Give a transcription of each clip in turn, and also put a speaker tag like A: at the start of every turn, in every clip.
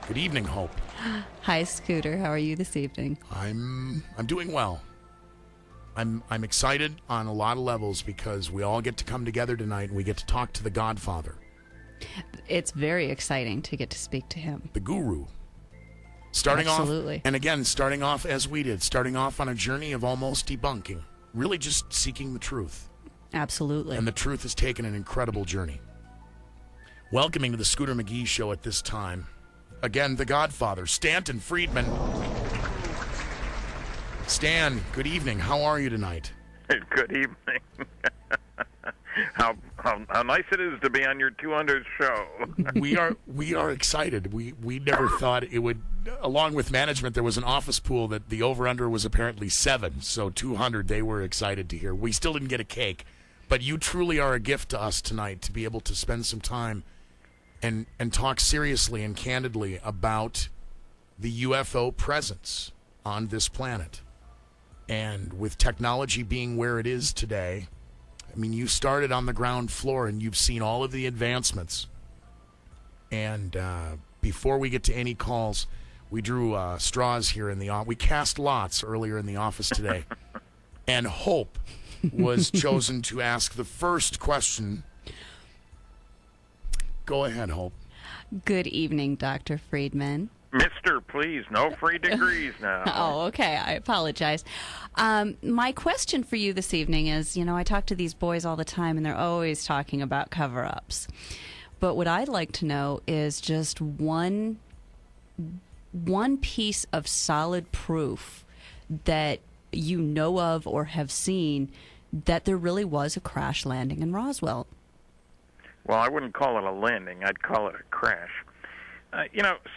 A: Good evening, Hope.
B: Hi, Scooter. How are you this evening?
A: I'm doing well. I'm excited on a lot of levels because we all get to come together tonight and we get to talk to the Godfather.
B: It's very exciting to get to speak to him.
A: The guru.
B: Absolutely.
A: And again, starting off as we did, starting off on a journey of almost debunking, really just seeking the truth.
B: Absolutely.
A: And the truth has taken an incredible journey. Welcoming to the Scooter McGee Show at this time, again, the Godfather, Stanton Friedman. Stan, good evening. How are you tonight?
C: Good evening. How nice it is to be on your 200th show.
A: we are excited. We never thought it would. Along with management, there was an office pool that the over/under was apparently 7, so 200. They were excited to hear. We still didn't get a cake, but you truly are a gift to us tonight to be able to spend some time and talk seriously and candidly about the UFO presence on this planet. And with technology being where it is today, I mean, you started on the ground floor and you've seen all of the advancements. And before we get to any calls, we drew straws here in the office. We cast lots earlier in the office today. And Hope was chosen to ask the first question. Go ahead, Hope.
B: Good evening, Dr. Friedman.
C: Mister, please, no free degrees now.
B: Oh, okay. I apologize. My question for you this evening is, I talk to these boys all the time, and they're always talking about cover-ups. But what I'd like to know is just one piece of solid proof that you know of or have seen that there really was a crash landing in Roswell.
C: Well, I wouldn't call it a landing. I'd call it a crash.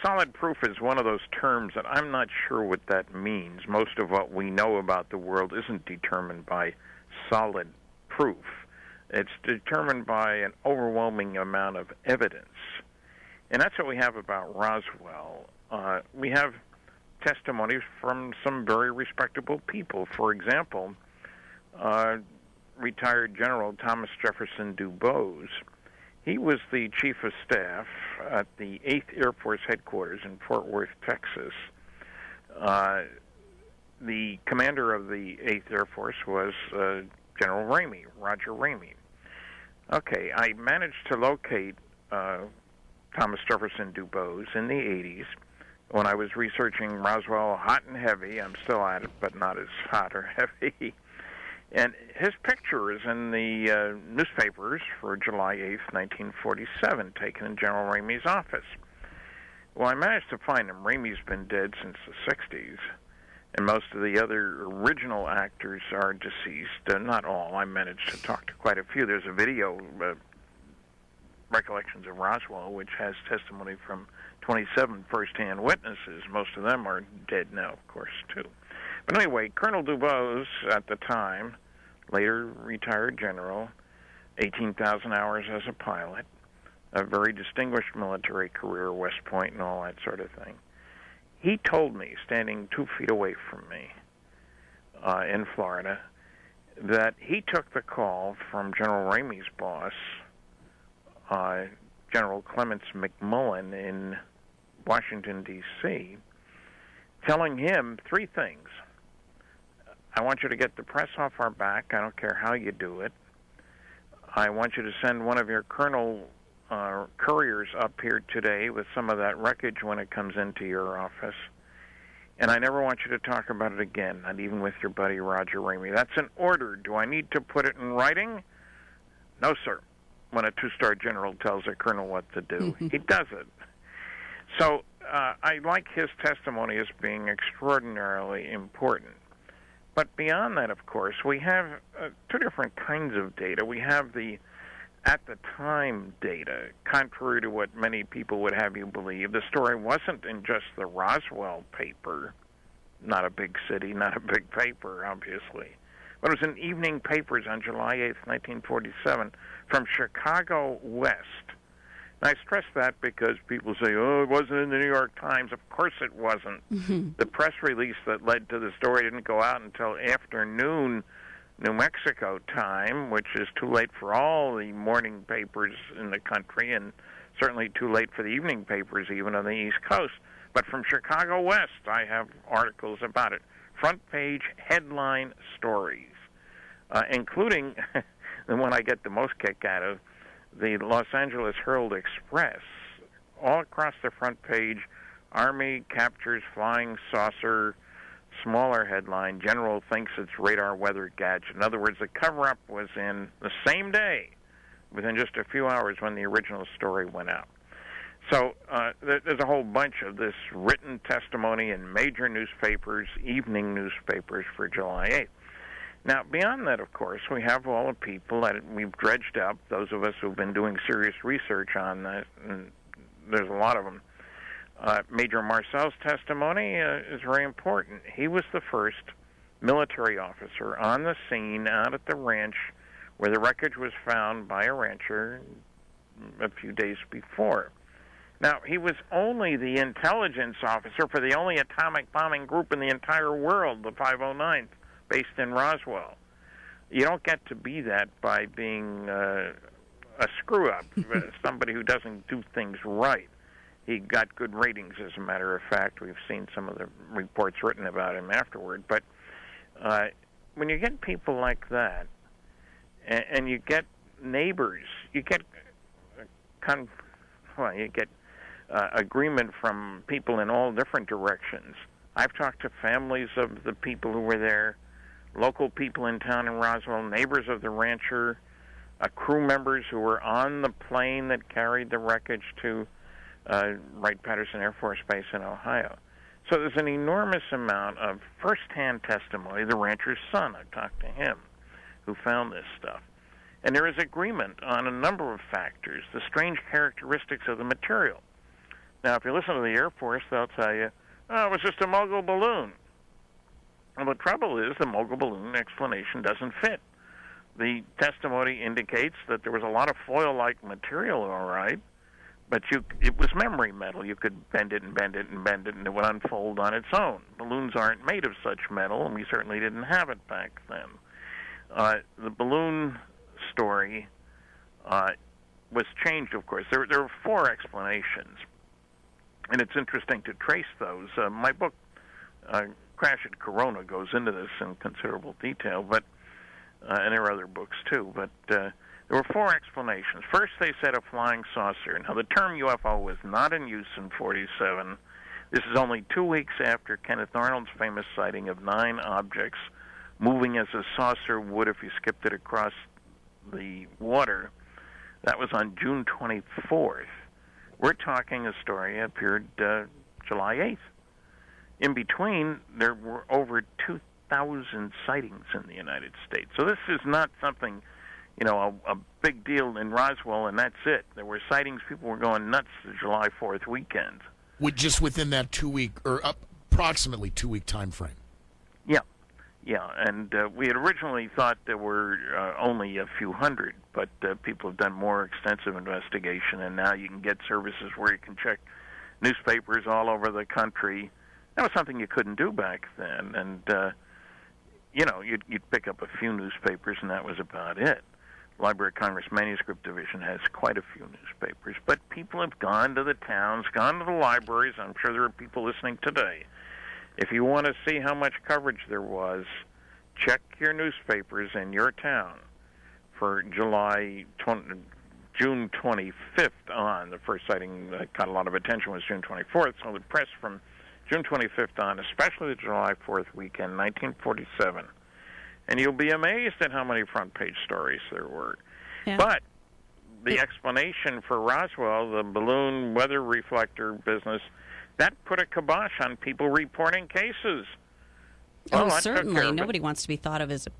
C: Solid proof is one of those terms that I'm not sure what that means. Most of what we know about the world isn't determined by solid proof. It's determined by an overwhelming amount of evidence. And that's what we have about Roswell. We have testimonies from some very respectable people. For example, retired General Thomas Jefferson DuBose. He was the chief of staff at the 8th Air Force Headquarters in Fort Worth, Texas. The commander of the 8th Air Force was General Ramey, Roger Ramey. Okay, I managed to locate Thomas Jefferson DuBose in the 80s when I was researching Roswell hot and heavy. I'm still at it, but not as hot or heavy. And his picture is in the newspapers for July 8th, 1947, taken in General Ramey's office. Well, I managed to find him. Ramey's been dead since the 60s, and most of the other original actors are deceased. Not all. I managed to talk to quite a few. There's a video, Recollections of Roswell, which has testimony from 27 first-hand witnesses. Most of them are dead now, of course, too. But anyway, Colonel DuBose, at the time, later retired general, 18,000 hours as a pilot, a very distinguished military career, West Point and all that sort of thing. He told me, standing 2 feet away from me in Florida, that he took the call from General Ramey's boss, General Clements McMullen in Washington, D.C., telling him 3 things. I want you to get the press off our back. I don't care how you do it. I want you to send one of your colonel couriers up here today with some of that wreckage when it comes into your office. And I never want you to talk about it again, not even with your buddy Roger Ramey. That's an order. Do I need to put it in writing? No, sir. When a 2-star general tells a colonel what to do, he does it. So I like his testimony as being extraordinarily important. But beyond that, of course, we have 2 different kinds of data. We have the at-the-time data, contrary to what many people would have you believe. The story wasn't in just the Roswell paper, not a big city, not a big paper, obviously. But it was in evening papers on July 8th, 1947, from Chicago West. And I stress that because people say, oh, it wasn't in the New York Times. Of course it wasn't. The press release that led to the story didn't go out until afternoon New Mexico time, which is too late for all the morning papers in the country, and certainly too late for the evening papers, even on the East Coast. But from Chicago West, I have articles about it. Front page headline stories, including the one I get the most kick out of, the Los Angeles Herald-Express. All across the front page, Army captures flying saucer, smaller headline, General thinks it's radar weather gadget. In other words, the cover-up was in the same day, within just a few hours when the original story went out. So there's a whole bunch of this written testimony in major newspapers, evening newspapers for July 8th. Now, beyond that, of course, we have all the people that we've dredged up, those of us who've been doing serious research on that, and there's a lot of them. Major Marcel's testimony is very important. He was the first military officer on the scene out at the ranch where the wreckage was found by a rancher a few days before. Now, he was only the intelligence officer for the only atomic bombing group in the entire world, the 509th, based in Roswell. You don't get to be that by being a screw-up, somebody who doesn't do things right. He got good ratings, as a matter of fact. We've seen some of the reports written about him afterward. But when you get people like that, and you get neighbors, you get agreement from people in all different directions. I've talked to families of the people who were there, local people in town in Roswell, neighbors of the rancher, crew members who were on the plane that carried the wreckage to Wright-Patterson Air Force Base in Ohio. So there's an enormous amount of first-hand testimony. The rancher's son, I talked to him, who found this stuff. And there is agreement on a number of factors, the strange characteristics of the material. Now, if you listen to the Air Force, they'll tell you, oh, it was just a mogul balloon. Well, the trouble is the mogul balloon explanation doesn't fit. The testimony indicates that there was a lot of foil-like material, all right, but it was memory metal. You could bend it and bend it and bend it, and it would unfold on its own. Balloons aren't made of such metal, and we certainly didn't have it back then. The balloon story was changed, of course. There are four explanations, and it's interesting to trace those. My book, Crash at Corona, goes into this in considerable detail, but and there are other books too, but there were four explanations. First, they said a flying saucer. Now, the term UFO was not in use in 1947. This is only 2 weeks after Kenneth Arnold's famous sighting of 9 objects moving as a saucer would if you skipped it across the water. That was on June 24th. We're talking a story appeared July 8th. In between, there were over 2,000 sightings in the United States. So this is not something, a big deal in Roswell, and that's it. There were sightings. People were going nuts the July 4th weekend.
A: Just within that 2 week, or approximately 2 week time frame.
C: Yeah, and we had originally thought there were only a few hundred, but people have done more extensive investigation, and now you can get services where you can check newspapers all over the country. That was something you couldn't do back then, and you'd pick up a few newspapers, and that was about it. Library of Congress Manuscript Division has quite a few newspapers, but people have gone to the towns, gone to the libraries. I'm sure there are people listening today. If you want to see how much coverage there was, check your newspapers in your town for June 25th on. The first sighting that got a lot of attention was June 24th, so the press from June 25th on, especially the July 4th weekend, 1947. And you'll be amazed at how many front-page stories there were.
B: Yeah.
C: But the explanation for Roswell, the balloon weather reflector business, that put a kibosh on people reporting cases.
B: Oh, certainly. Nobody wants to be thought of as an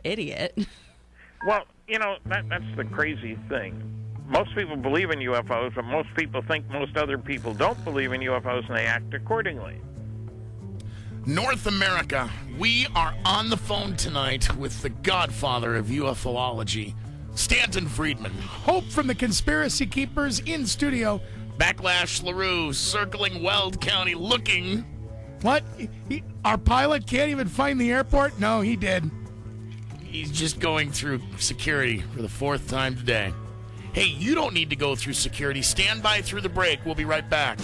B: idiot.
C: Well, that's the crazy thing. Most people believe in UFOs, but most people think most other people don't believe in UFOs, and they act accordingly.
A: North America, we are on the phone tonight with the godfather of UFOlogy, Stanton Friedman. Hope from the Conspiracy Keepers in studio. Backlash LaRue circling Weld County looking. What? Our pilot can't even find the airport? No, he did. He's just going through security for the 4th time today. Hey, you don't need to go through security. Stand by through the break. We'll be right back.